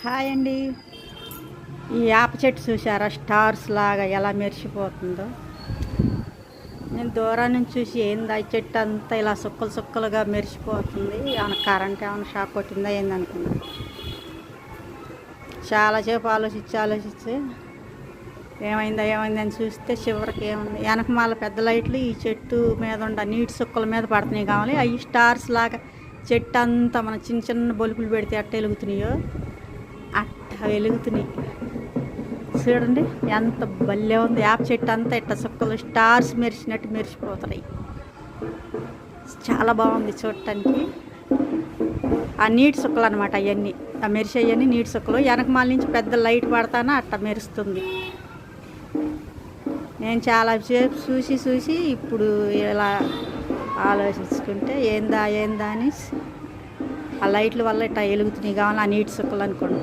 Hi అండి. ఈ వేప చెట్టు చూసారా, స్టార్స్ లాగా ఎలా మెరిసిపోతుందో. నేను దూరం నుంచి చూసి ఏంది ఆ చెట్టు అంతా ఇలా సుక్కలు సుక్కలుగా మెరిసిపోతుంది, ఏమైనా కరెంట్ ఏమైనా షాక్ కొట్టిందా ఏందనుకున్నా. చాలాసేపు ఆలోచించి ఏమైందని చూస్తే చివరికి ఏముంది, వెనకమాల పెద్ద లైట్లు ఈ చెట్టు మీద ఉండ నీటి సుక్కల మీద పడుతున్నాయి కావాలి. అవి స్టార్స్ లాగా చెట్టు అంతా మన చిన్న చిన్న బొలుపులు పెడితే అట్ట వెలుగుతున్నాయో అట్ట వెలుగుతున్నాయి. చూడండి ఎంత భలే ఉంది. వేప చెట్టు అంతా ఇట్ట సుక్కలు స్టార్స్ మెరిసినట్టు మెరిసిపోతున్నాయి. చాలా బాగుంది చూడటానికి. ఆ నీటి సుక్కలు అనమాట అవన్నీ, ఆ మెరిసేవన్నీ నీటి సుక్కలు. వెనకమాల నుంచి పెద్ద లైట్ పడతానా అట్ట మెరుస్తుంది. నేను చాలాసేపు చూసి ఇప్పుడు ఇలా ఆలోచించుకుంటే ఏందా అని ఆ లైట్ల వల్ల ఇట్లా వెలుగుతున్నాయి కావాలి ఆ నీటి సుక్కలు అనుకుంటున్నాను.